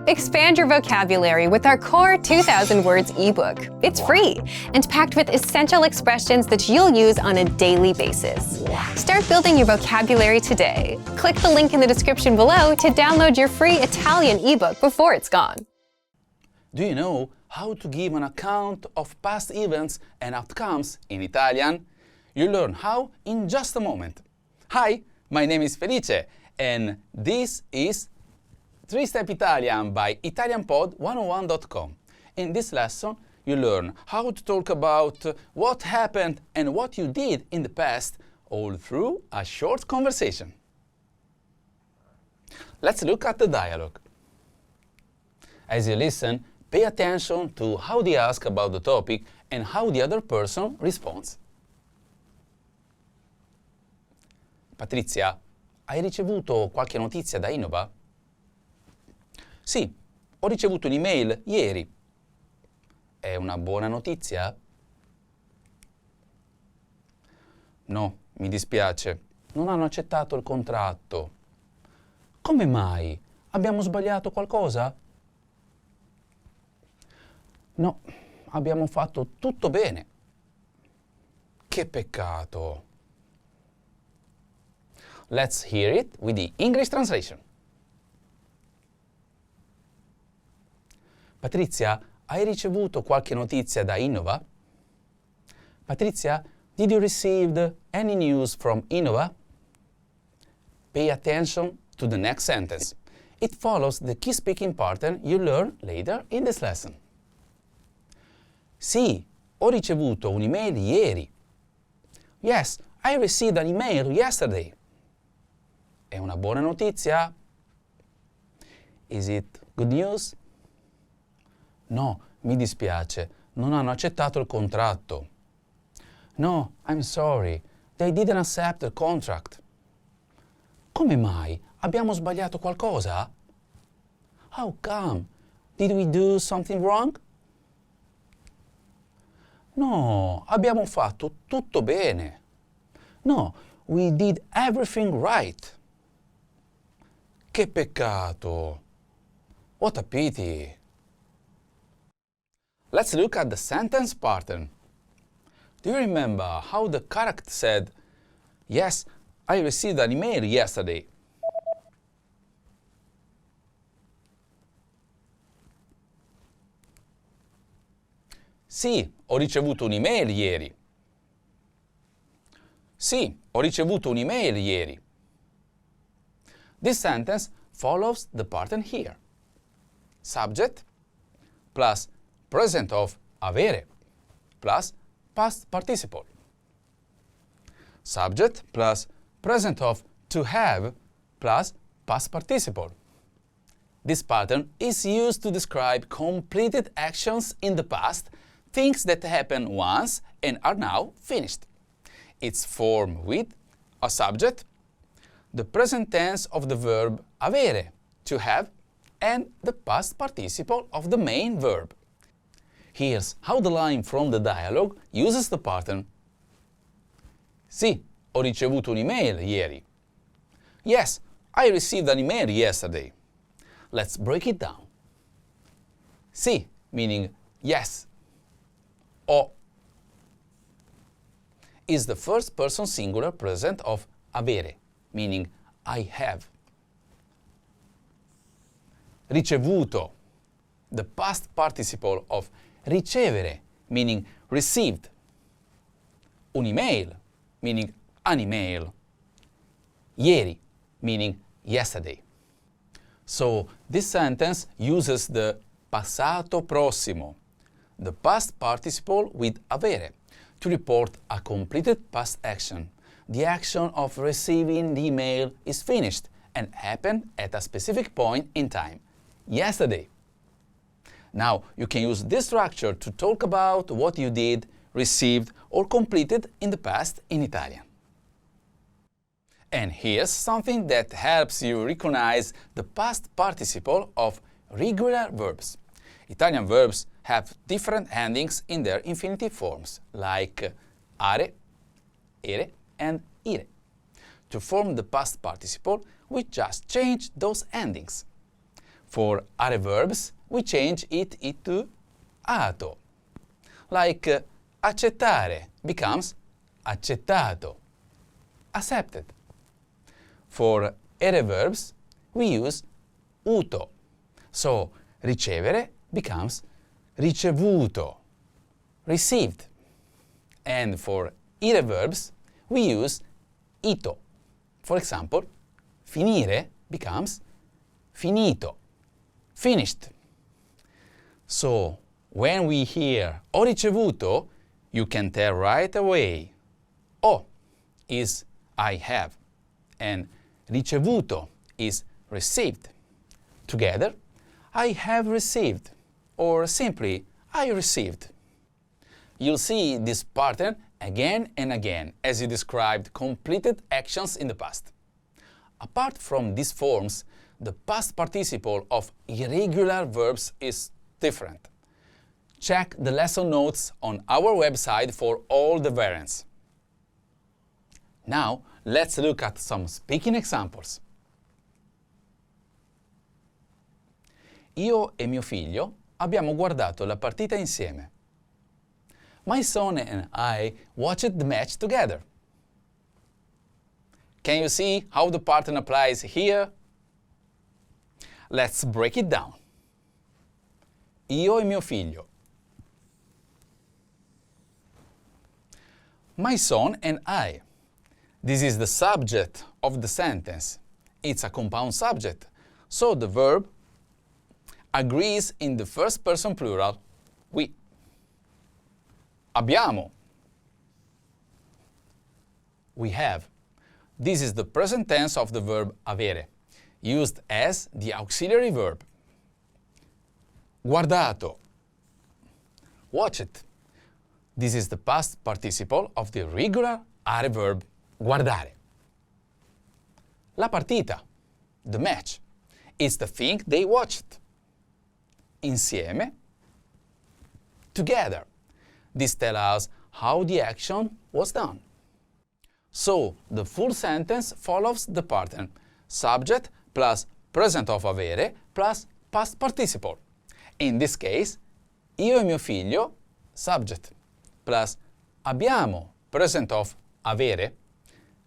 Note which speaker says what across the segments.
Speaker 1: Expand your vocabulary with our Core 2000 Words ebook. It's free and packed with essential expressions that you'll use on a daily basis. Start building your vocabulary today. Click the link in the description below to download your free Italian ebook before it's gone.
Speaker 2: Do you know how to give an account of past events and outcomes in Italian? You'll learn how in just a moment. Hi, my name is Felice, and this is 3-Step Italian by ItalianPod101.com. In this lesson, you learn how to talk about what happened and what you did in the past, all through a short conversation. Let's look at the dialogue. As you listen, pay attention to how they ask about the topic and how the other person responds. Patrizia, hai ricevuto qualche notizia da Innova? Sì, ho ricevuto un'email ieri. È una buona notizia? No, mi dispiace. Non hanno accettato il contratto. Come mai? Abbiamo sbagliato qualcosa? No, abbiamo fatto tutto bene. Che peccato. Let's hear it with the English translation. Patrizia, hai ricevuto qualche notizia da Innova? Patrizia, did you receive any news from Innova? Pay attention to the next sentence. It follows the key speaking pattern you learn later in this lesson. Sì, ho ricevuto un'email ieri. Yes, I received an email yesterday. È una buona notizia? Is it good news? No, mi dispiace, non hanno accettato il contratto. No, I'm sorry, they didn't accept the contract. Come mai? Abbiamo sbagliato qualcosa? How come? Did we do something wrong? No, abbiamo fatto tutto bene. No, we did everything right. Che peccato. What a pity. Let's look at the sentence pattern. Do you remember how the character said, yes, I received an email yesterday? Sì, ho ricevuto un'email ieri. Sì, ho ricevuto un'email ieri. This sentence follows the pattern here. Subject plus present of avere plus past participle. Subject plus present of to have plus past participle. This pattern is used to describe completed actions in the past, things that happened once and are now finished. It's formed with a subject, the present tense of the verb avere, to have, and the past participle of the main verb. Here's how the line from the dialogue uses the pattern. Sì, ho ricevuto un'email ieri. Yes, I received an email yesterday. Let's break it down. Sì, meaning yes. Ho is the first person singular present of avere, meaning I have. Ricevuto, the past participle of ricevere, meaning received. Un'email, meaning an email. Ieri, meaning yesterday. So this sentence uses the passato prossimo, the past participle with avere, to report a completed past action. The action of receiving the email is finished and happened at a specific point in time, yesterday. Now, you can use this structure to talk about what you did, received, or completed in the past in Italian. And here's something that helps you recognize the past participle of regular verbs. Italian verbs have different endings in their infinitive forms, like are, ere, and ire. To form the past participle, we just change those endings. For are verbs, we change it to ato. Like accettare becomes accettato, accepted. For ere verbs, we use uto. So ricevere becomes ricevuto, received. And for ire verbs, we use ito. For example, finire becomes finito, finished. So when we hear ho ricevuto, you can tell right away, ho is I have, and ricevuto is received. Together, I have received, or simply, I received. You'll see this pattern again and again as you described completed actions in the past. Apart from these forms, the past participle of irregular verbs is different. Check the lesson notes on our website for all the variants. Now, let's look at some speaking examples. Io e mio figlio abbiamo guardato la partita insieme. My son and I watched the match together. Can you see how the pattern applies here? Let's break it down. Io e mio figlio. My son and I. This is the subject of the sentence. It's a compound subject, so the verb agrees in the first person plural, we. Abbiamo. We have. This is the present tense of the verb avere, used as the auxiliary verb. Guardato. Watch it. This is the past participle of the regular are verb guardare. La partita, the match, is the thing they watched. Insieme, together. This tells us how the action was done. So, the full sentence follows the pattern subject plus present of avere plus past participle. In this case, io e mio figlio, subject, plus abbiamo, present of avere,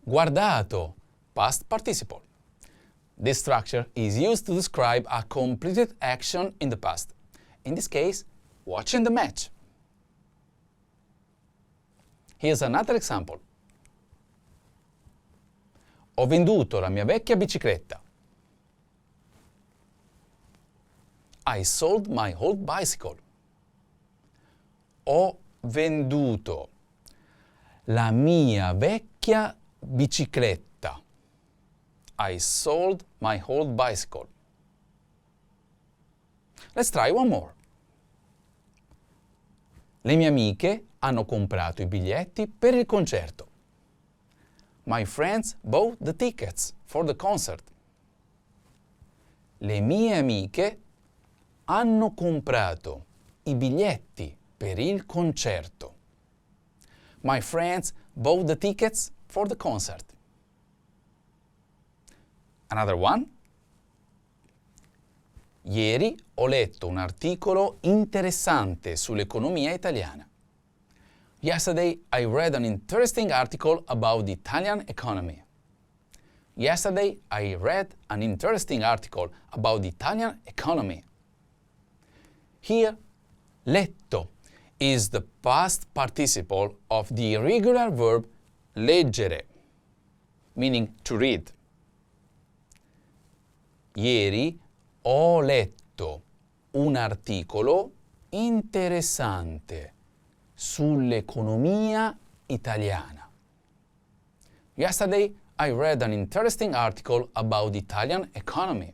Speaker 2: guardato, past participle. This structure is used to describe a completed action in the past. In this case, watching the match. Here's another example. Ho venduto la mia vecchia bicicletta. I sold my old bicycle. Ho venduto la mia vecchia bicicletta. I sold my old bicycle. Let's try one more. Le mie amiche hanno comprato i biglietti per il concerto. My friends bought the tickets for the concert. Le mie amiche hanno comprato i biglietti per il concerto. My friends bought the tickets for the concert. Another one. Ieri ho letto un articolo interessante sull'economia italiana. Yesterday I read an interesting article about the Italian economy. Yesterday I read an interesting article about the Italian economy. Here, letto is the past participle of the irregular verb leggere, meaning to read. Ieri ho letto un articolo interessante sull'economia italiana. Yesterday, I read an interesting article about the Italian economy.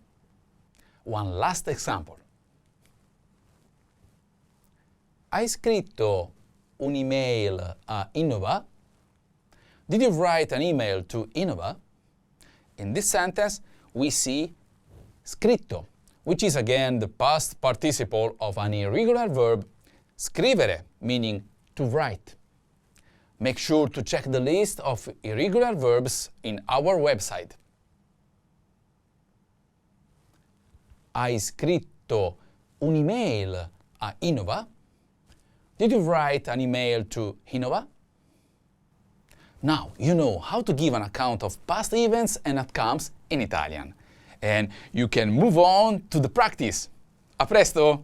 Speaker 2: One last example. Hai scritto un'email a Innova? Did you write an email to Innova? In this sentence, we see scritto, which is again the past participle of an irregular verb scrivere, meaning to write. Make sure to check the list of irregular verbs in our website. Hai scritto un'email a Innova? Did you write an email to Innova? Now you know how to give an account of past events and outcomes in Italian. And you can move on to the practice. A presto!